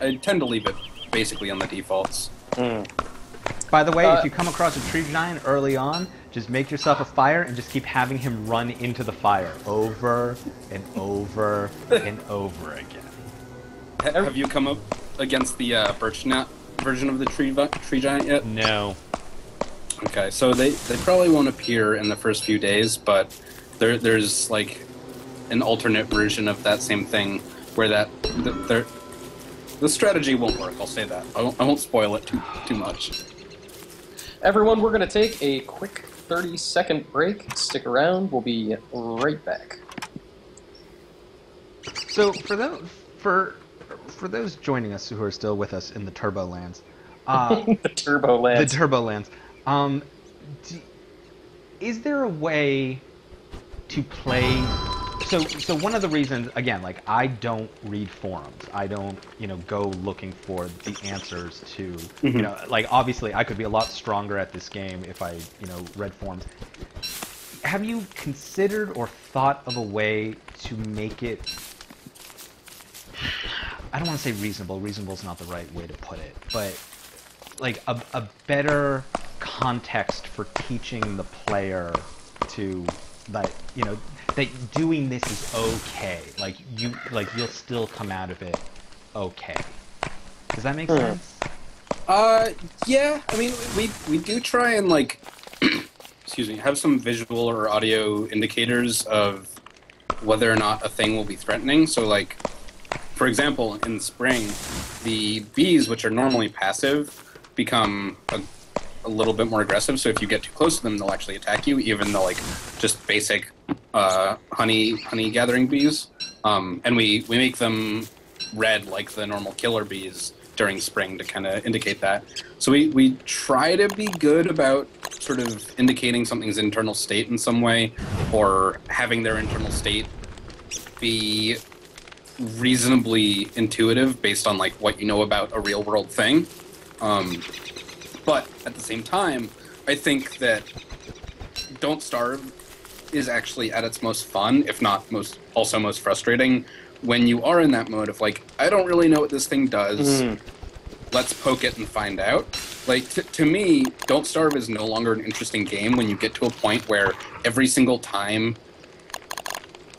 I tend to leave it basically on the defaults. By the way, if you come across a tree giant early on, just make yourself a fire and just keep having him run into the fire over and over and over again. Have you come up against the birch knot version of the tree giant yet? No. Okay, so they probably won't appear in the first few days, but there's like an alternate version of that same thing where the strategy won't work. I'll say that. I won't spoil it too much. Everyone, we're going to take a quick 30-second break. Stick around. We'll be right back. So for those joining us who are still with us in the Turbo Lands, the Turbo Lands. Is there a way to play? So one of the reasons, again, like I don't read forums. I don't, go looking for the answers to, like obviously I could be a lot stronger at this game if I, read forums. Have you considered or thought of a way to make it? I don't want to say reasonable. Reasonable is not the right way to put it, but like a better context for teaching the player to that that doing this is okay. Like you'll still come out of it okay. Does that make sense? Yeah. I mean, we do try and like excuse me, have some visual or audio indicators of whether or not a thing will be threatening. So like, for example, in spring, the bees, which are normally passive, become a little bit more aggressive. So if you get too close to them, they'll actually attack you, even though like just basic honey gathering bees. And we make them red like the normal killer bees during spring to kind of indicate that. So we try to be good about sort of indicating something's internal state in some way, or having their internal state be reasonably intuitive based on like what you know about a real world thing. But at the same time, I think that Don't Starve is actually at its most fun, if not most frustrating, when you are in that mode of like, I don't really know what this thing does. Let's poke it and find out. Like, to me, Don't Starve is no longer an interesting game when you get to a point where every single time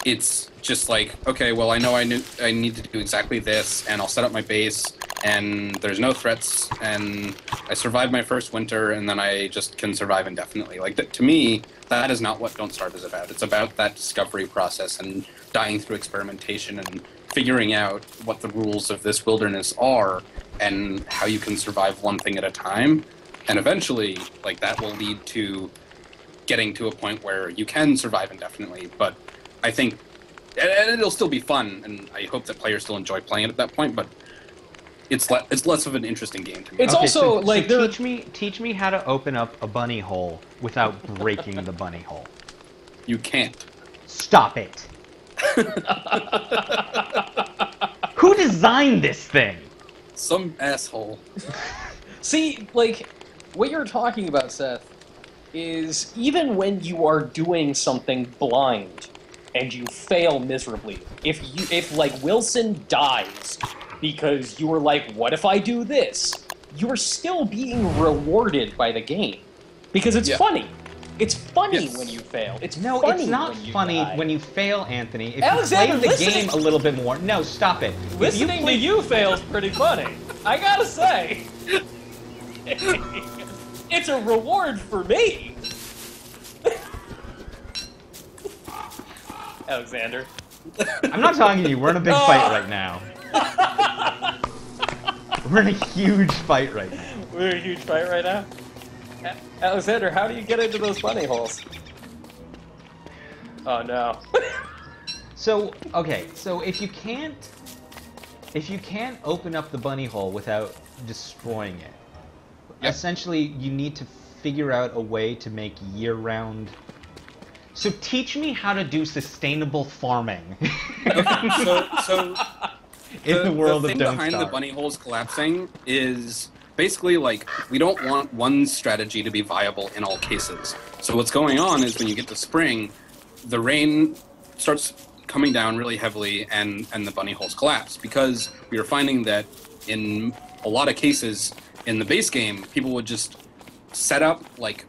it's just like, okay, well, I know I need to do exactly this, and I'll set up my base, and there's no threats, and I survived my first winter, and then I just can survive indefinitely. Like, to me, that is not what Don't Starve is about. It's about that discovery process and dying through experimentation and figuring out what the rules of this wilderness are and how you can survive one thing at a time. And eventually, like, that will lead to getting to a point where you can survive indefinitely. But I think, and it'll still be fun, and I hope that players still enjoy playing it at that point, but it's less of an interesting game to me. It's also like teach me how to open up a bunny hole without breaking the bunny hole. You can't. Stop it. Who designed this thing? Some asshole. See, like, what you're talking about, Seth, is even when you are doing something blind and you fail miserably, if like Wilson dies because you were like, what if I do this? You are still being rewarded by the game because it's funny. It's funny when you fail. It's not funny when you fail, Anthony. If Alexander, you play the game a little bit more, no, stop it. Listening to you fail's pretty funny. I gotta say, it's a reward for me. Alexander. I'm not talking to you. We're in a big fight right now. We're in a huge fight right now. We're in a huge fight right now? Alexander, how do you get into those bunny holes? Oh, no. So, okay, so if you can't open up the bunny hole without destroying it, Yep. essentially you need to figure out a way to make year-round. So teach me how to do sustainable farming So in the world of thing Don't behind Starve. the bunny holes collapsing is basically like we don't want one strategy to be viable in all cases. So what's going on is when you get to spring, the rain starts coming down really heavily and the bunny holes collapse, because we are finding that in a lot of cases in the base game, people would just set up like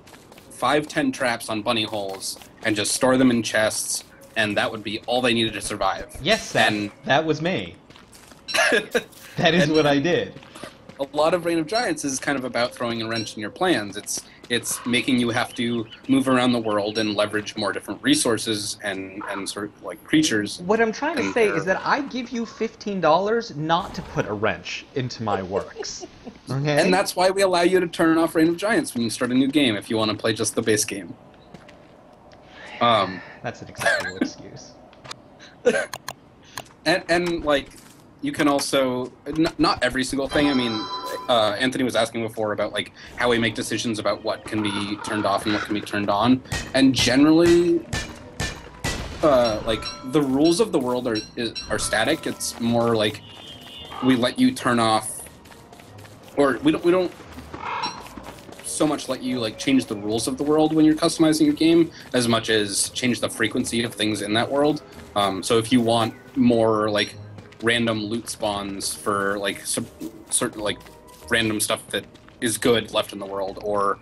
5-10 traps on bunny holes and just store them in chests, and that would be all they needed to survive. Yes, Seth, And that was me. That is what I did. a lot of Reign of Giants is kind of about throwing a wrench in your plans. It's making you have to move around the world and leverage more different resources and sort of like creatures. What I'm trying to And say they're- is that I give you $15 not to put a wrench into my works. Okay? And that's why we allow you to turn off Reign of Giants when you start a new game if you want to play just the base game. That's an acceptable excuse. And like, you can also not every single thing. I mean, Anthony was asking before about like how we make decisions about what can be turned off and what can be turned on, and generally, like the rules of the world are static. It's more like we let you turn off, or we don't so much let you like change the rules of the world when you're customizing your game as much as change the frequency of things in that world. So if you want more like random loot spawns for like certain like random stuff that is good left in the world, or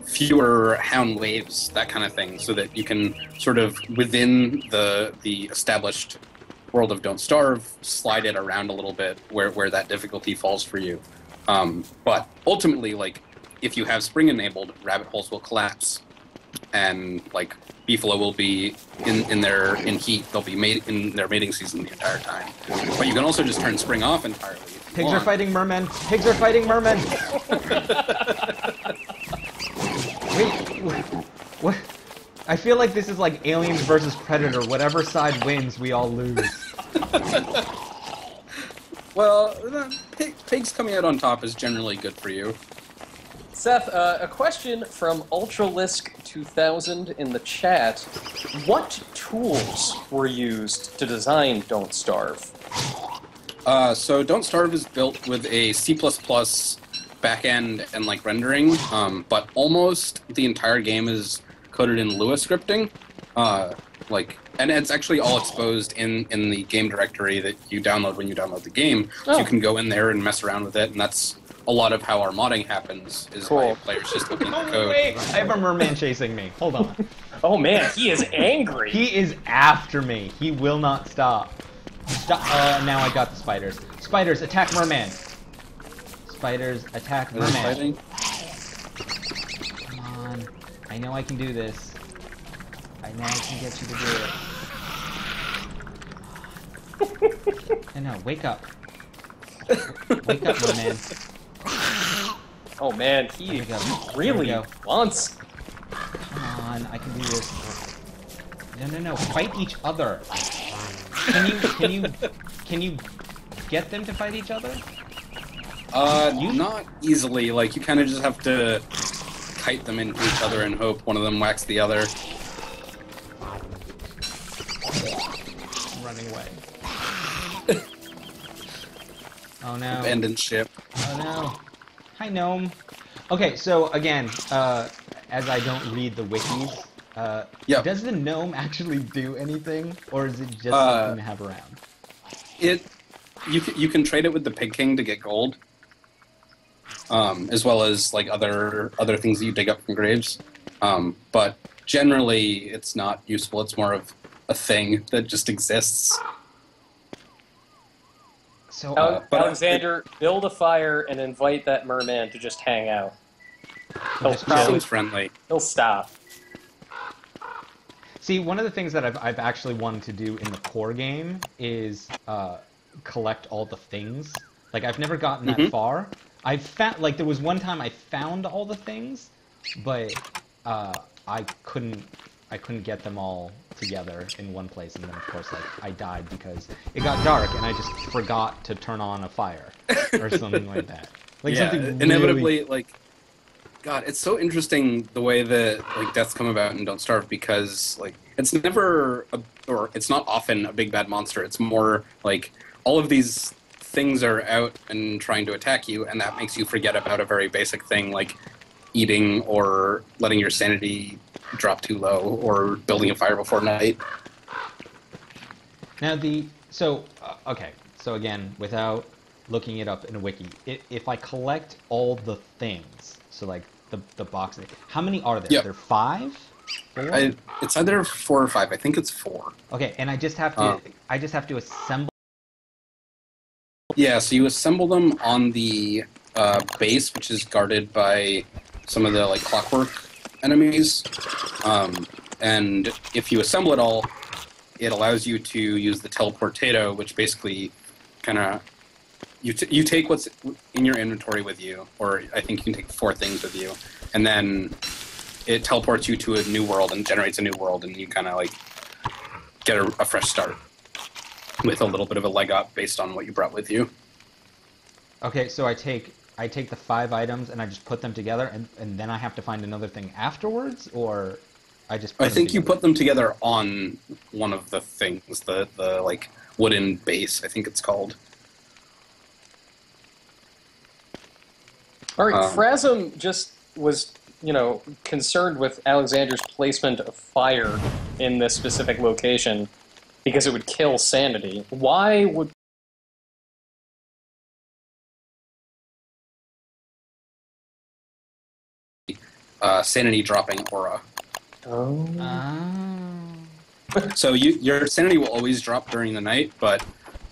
fewer hound waves, that kind of thing, so that you can sort of within the established world of Don't Starve slide it around a little bit where that difficulty falls for you. But ultimately, like, if you have spring enabled, rabbit holes will collapse, and like beefalo will be in heat. They'll be made in their mating season the entire time. But you can also just turn spring off entirely. if you Pigs are want. fighting mermen. Pigs are fighting mermen. Wait, what? I feel like this is like Aliens versus Predator. Whatever side wins, we all lose. Well, pigs coming out on top is generally good for you. Seth, a question from Ultralisk2000 in the chat. What tools were used to design Don't Starve? So Don't Starve is built with a C++ backend and like rendering, but almost the entire game is coded in Lua scripting. And it's actually all exposed in the game directory that you download when you download the game. So Oh. you can go in there and mess around with it, and that's a lot of how our modding happens, is by Cool. players just looking at the Oh, code. wait! I have a merman chasing me. Hold on. Oh man, he is angry. He is after me. He will not stop. Stop. Now I got the spiders. Spiders, attack merman. Spiders, attack Are they merman. fighting? Come on. I know I can do this. I know I can get you to do it. No, wake up. Wake up, merman. Oh man, There he we go. really There we go. wants. Come on, I can do this. No, fight each other. Can you get them to fight each other? Not easily. Like, you kind of just have to kite them into each other and hope one of them whacks the other. I'm running away. Oh no. Abandoned ship. Oh no. Hi, gnome. Okay, so again, as I don't read the wikis, Yep. does the gnome actually do anything, or is it just something to have around? You can trade it with the Pig King to get gold, as well as like other things that you dig up from graves. But generally, it's not useful. It's more of a thing that just exists. So, but Alexander, build a fire and invite that merman to just hang out. He'll Just It probably seems friendly. he'll stop. See, one of the things that I've actually wanted to do in the core game is collect all the things. Like, I've never gotten that far. I found, like, there was one time I found all the things, but I couldn't get them all together in one place, and then of course, like, I died because it got dark and I just forgot to turn on a fire or something like that. Like, yeah, something inevitably, really... like, God, it's so interesting the way that like deaths come about in Don't Starve, because like it's never or it's not often a big bad monster. It's more like all of these things are out and trying to attack you, and that makes you forget about a very basic thing like eating or letting your sanity drop too low or building a fire before night. Now okay, so again, without looking it up in a wiki, if I collect all the things, so like the box, how many are there? Yep. There 5? 4? It's either 4 or 5. I think it's 4. Okay, and I just have to assemble. Yeah, so you assemble them on the base, which is guarded by some of the like clockwork enemies. And if you assemble it all, it allows you to use the teleportato, which basically kind of you take what's in your inventory with you, or I think you can take 4 things with you, and then it teleports you to a new world and generates a new world, and you kind of like get a fresh start with a little bit of a leg up based on what you brought with you. Okay, so I take the 5 items and I just put them together, and then I have to find another thing afterwards, or I just put I think them you together? put them together on one of the things, the like wooden base, I think it's called. All right, Phrasm just was, concerned with Alexander's placement of fire in this specific location because it would kill sanity. Why would... Sanity dropping aura. Oh. So your sanity will always drop during the night, but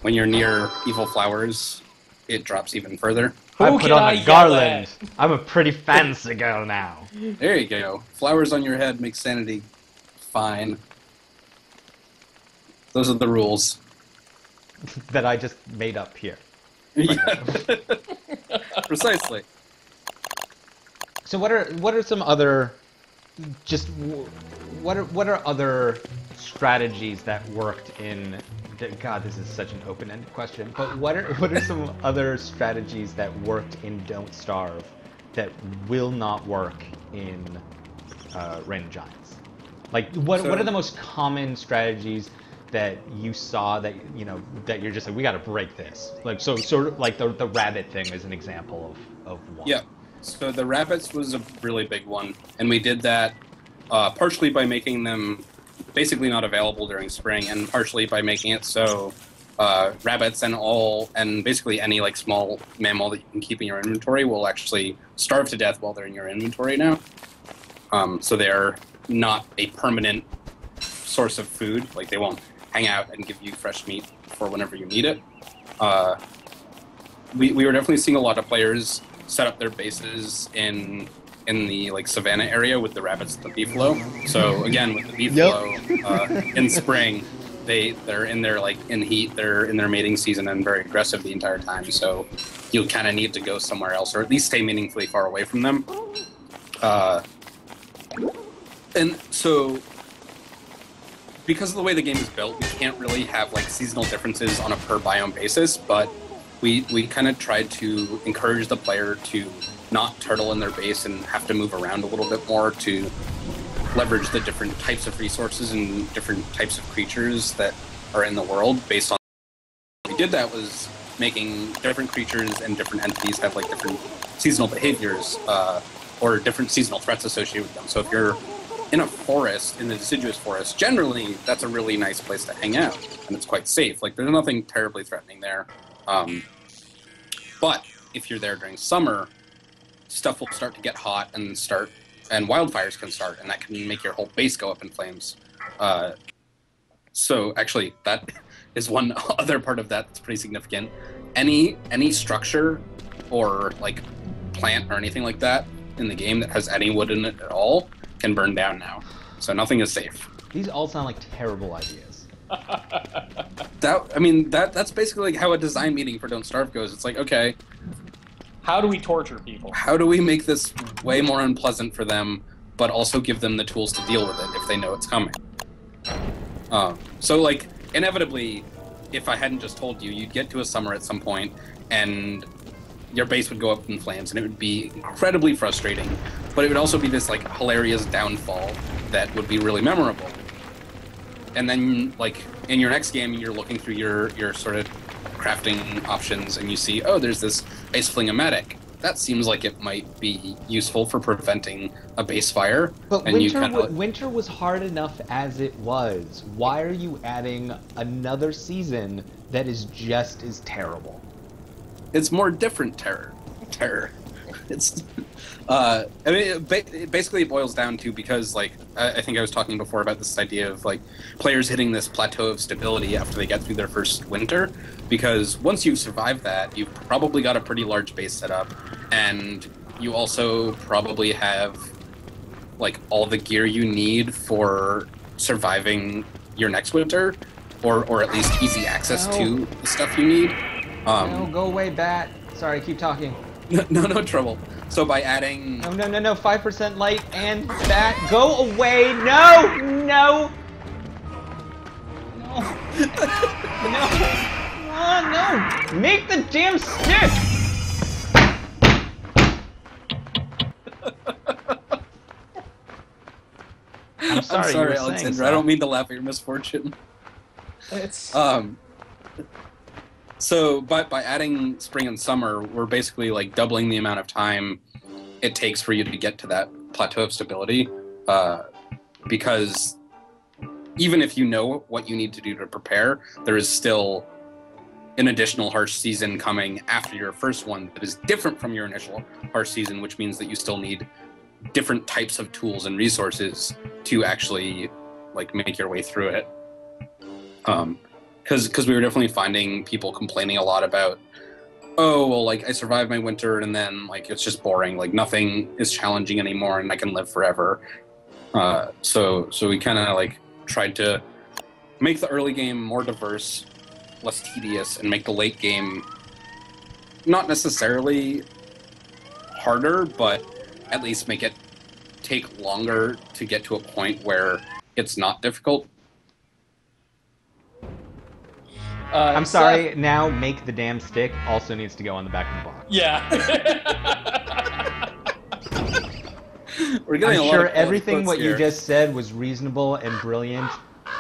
when you're near evil flowers, it drops even further. I Who put can on I a yell garland. at? I'm a pretty fancy girl now. There you go. Flowers on your head make sanity fine. Those are the rules. That I just made up here. Yeah. Precisely. So what are some other what are other strategies that worked in... God, this is such an open-ended question. But what are some other strategies that worked in Don't Starve that will not work in Reign of Giants? Like, what are the most common strategies that you saw that that you're just like, we got to break this? Like, so sort of like the rabbit thing is an example of one. Yeah. So the rabbits was a really big one, and we did that partially by making them basically not available during spring, and partially by making it so rabbits and basically any like small mammal that you can keep in your inventory will actually starve to death while they're in your inventory now. So they're not a permanent source of food. Like, they won't hang out and give you fresh meat for whenever you need it. We were definitely seeing a lot of players set up their bases in the like savanna area with the rabbits and the beefalo. So again, with the beefalo in spring, they're in their like in heat, they're in their mating season and very aggressive the entire time. So you'll kind of need to go somewhere else, or at least stay meaningfully far away from them. And so, because of the way the game is built, we can't really have like seasonal differences on a per biome basis, but we kind of tried to encourage the player to not turtle in their base and have to move around a little bit more to leverage the different types of resources and different types of creatures that are in the world based on... What we did that was making different creatures and different entities have like different seasonal behaviors or different seasonal threats associated with them. So if you're in a forest, in the deciduous forest, generally that's a really nice place to hang out and it's quite safe. Like, there's nothing terribly threatening there. But if you're there during summer, stuff will start to get hot and wildfires can start, and that can make your whole base go up in flames. So actually, that is one other part of that that's pretty significant. Any structure or like plant or anything like that in the game that has any wood in it at all can burn down now. So nothing is safe. These all sound like terrible ideas. That's basically like how a design meeting for Don't Starve goes. It's like, okay, How do we torture people? how do we make this way more unpleasant for them, but also give them the tools to deal with it if they know it's coming? So, like, inevitably, if I hadn't just told you, you'd get to a summer at some point, and your base would go up in flames, and it would be incredibly frustrating, but it would also be this, like, hilarious downfall that would be really memorable. And then, like, in your next game, you're looking through your sort of crafting options, and you see, oh, there's this ice fling-o-matic. That seems like it might be useful for preventing a base fire. But And winter was hard enough as it was. Why are you adding another season that is just as terrible? It's more different terror. It's, it basically boils down to, because, like, I think I was talking before about this idea of, like, players hitting this plateau of stability after they get through their first winter, because once you've survived that, you've probably got a pretty large base set up, and you also probably have, like, all the gear you need for surviving your next winter, or at least easy access to the stuff you need. No, go away, Bat. Sorry, keep talking. No trouble. So by adding... No, 5% light and Bat, go away! No! No! No! Make the damn stick! I'm sorry, Alexander. I don't mean to laugh at your misfortune. It's So by adding spring and summer, we're basically like doubling the amount of time it takes for you to get to that plateau of stability. Because even if you know what you need to do to prepare, there is still an additional harsh season coming after your first one that is different from your initial harsh season, which means that you still need different types of tools and resources to actually like make your way through it. Because we were definitely finding people complaining a lot about, oh, well, like, I survived my winter and then, like, it's just boring. Like, nothing is challenging anymore and I can live forever. So we kind of, like, tried to make the early game more diverse, less tedious, and make the late game not necessarily harder, but at least make it take longer to get to a point where it's not difficult. I'm sorry, now make the damn stick also needs to go on the back of the box. Yeah. We're getting I'm a lot sure of everything what here. you just said was reasonable and brilliant.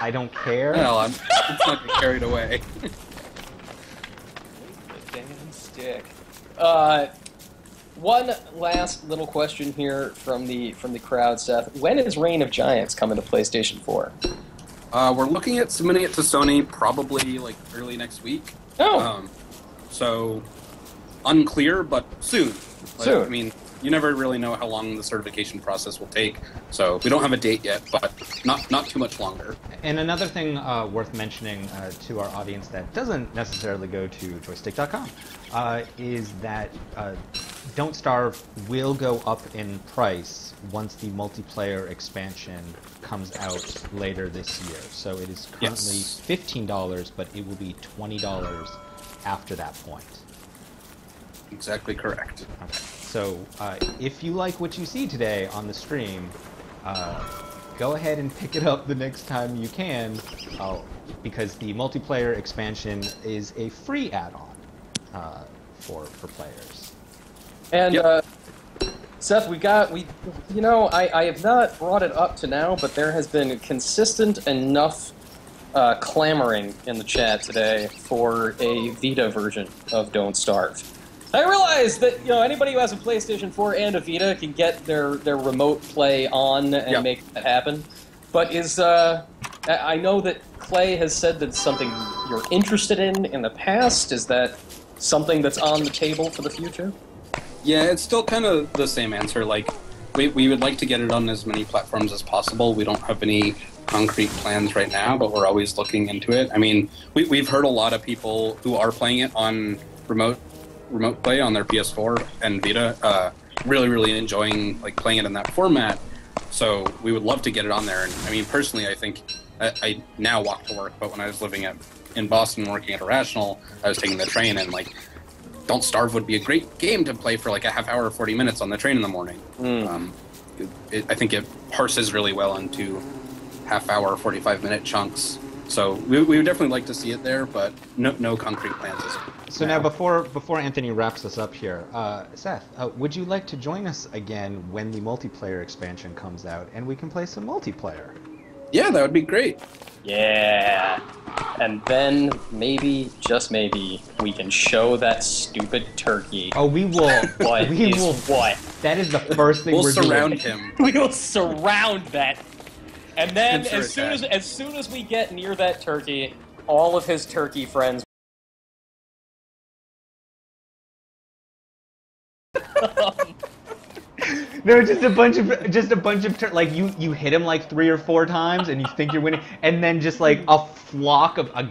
I don't care. Well, it's not get carried away. The damn stick. One last little question here from the crowd, Seth. When is Reign of Giants coming to PlayStation 4? We're looking at submitting it to Sony probably like early next week. Oh. So unclear, but soon. Like, Soon. I mean, you never really know how long the certification process will take. So we don't have a date yet, but not too much longer. And another thing worth mentioning to our audience that doesn't necessarily go to joystiq.com is that Don't Starve will go up in price once the multiplayer expansion comes out later this year. So it is currently $15, but it will be $20 after that point. Exactly correct. Okay. So if you like what you see today on the stream, go ahead and pick it up the next time you can, because the multiplayer expansion is a free add-on for players. And Seth, I have not brought it up to now, but there has been consistent enough clamoring in the chat today for a Vita version of Don't Starve. I realize that anybody who has a PlayStation 4 and a Vita can get their remote play on and make that happen. But I know that Klei has said that's something you're interested in the past. Is that something that's on the table for the future? Yeah, it's still kind of the same answer. Like, we would like to get it on as many platforms as possible. We don't have any concrete plans right now, but we're always looking into it. I mean, we've heard a lot of people who are playing it on remote play on their PS4 and Vita, really enjoying like playing it in that format. So we would love to get it on there. And I mean, personally, I think I now walk to work, but when I was living in Boston working at Irrational, I was taking the train, and like, Don't Starve would be a great game to play for like a half hour or 40 minutes on the train in the morning. I think it parses really well into half hour, 45-minute chunks. So we would definitely like to see it there, but no concrete plans. So now, before Anthony wraps us up here, Seth, would you like to join us again when the multiplayer expansion comes out and we can play some multiplayer? Yeah, that would be great. Yeah. And then maybe, just maybe, we can show that stupid turkey. Oh, we will. What we is will. What? That is the first thing We'll we're doing. surround him. We will surround that. And then Enter as soon as we get near that turkey, all of his turkey friends No, just a bunch of like you hit him like 3 or 4 times and you think you're winning, and then just like a flock of a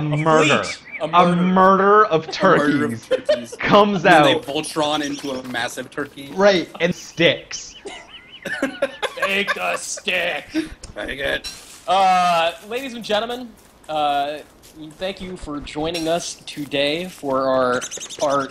murder of turkeys comes and out. They Voltron into a massive turkey. Right, and sticks. take the stick. Take it. Ladies and gentlemen, thank you for joining us today for our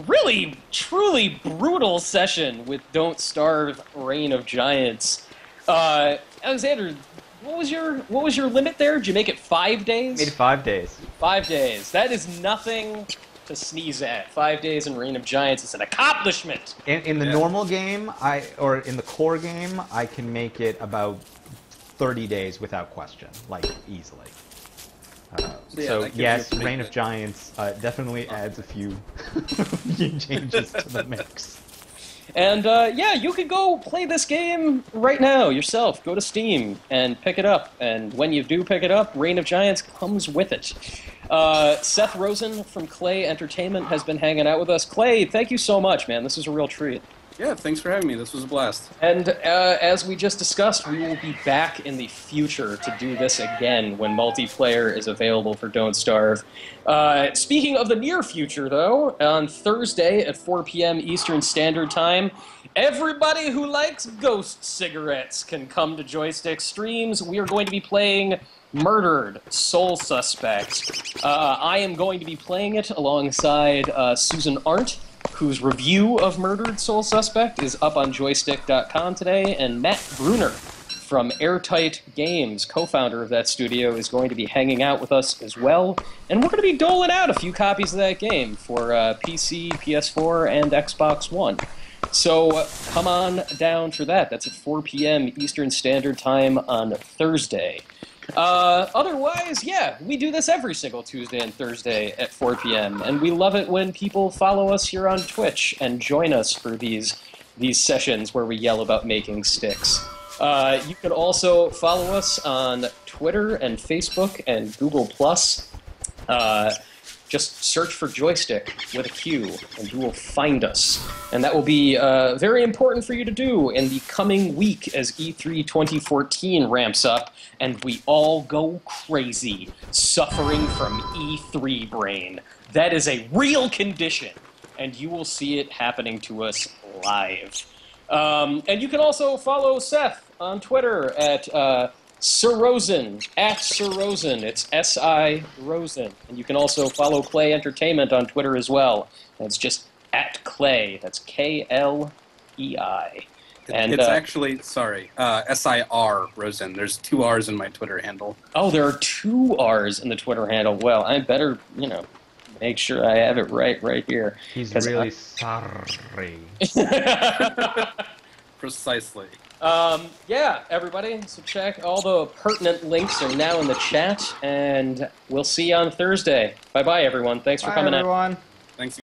really, truly brutal session with Don't Starve, Reign of Giants. Alexander, what was your limit there? Did you make it 5 days? Made it 5 days. 5 days. That is nothing to sneeze at. 5 days in Reign of Giants is an accomplishment. In the normal game, or in the core game, I can make it about 30 days without question, like easily. So yes, Reign of Giants definitely adds a few changes to the mix. And yeah, you could go play this game right now yourself. Go to Steam and pick it up. And when you do pick it up, Reign of Giants comes with it. Seth Rosen from Klei Entertainment has been hanging out with us. Klei, thank you so much, man. This is a real treat. Yeah, thanks for having me. This was a blast. And as we just discussed, we will be back in the future to do this again when multiplayer is available for Don't Starve. Speaking of the near future, though, on Thursday at 4 p.m. Eastern Standard Time, everybody who likes ghost cigarettes can come to Joystiq streams. We are going to be playing Murdered Soul Suspect. I am going to be playing it alongside Susan Arndt, whose review of Murdered Soul Suspect is up on joystiq.com today, and Matt Bruner from Airtight Games, co-founder of that studio, is going to be hanging out with us as well, and we're going to be doling out a few copies of that game for PC, PS4, and Xbox One. So come on down for that. That's at 4 p.m. Eastern Standard Time on Thursday. Otherwise, yeah, we do this every single Tuesday and Thursday at 4 p.m., and we love it when people follow us here on Twitch and join us for these sessions where we yell about making sticks. You can also follow us on Twitter and Facebook and Google+. Just search for Joystiq with a Q, and you will find us. And that will be very important for you to do in the coming week as E3 2014 ramps up, and we all go crazy, suffering from E3 brain. That is a real condition, and you will see it happening to us live. And you can also follow Seth on Twitter at Sir Rosen, at Sir Rosen. It's S-I Rosen. And you can also follow Klei Entertainment on Twitter as well. And it's just at Klei. That's K-L-E-I. And it's actually, sorry, S-I-R Rosen. There's 2 R's in my Twitter handle. Oh, there are 2 R's in the Twitter handle. Well, I better, make sure I have it right here. He's really sorry. Precisely. Yeah, everybody, so check. All the pertinent links are now in the chat, and we'll see you on Thursday. Bye-bye, everyone. Thanks for coming everyone. out. Thanks.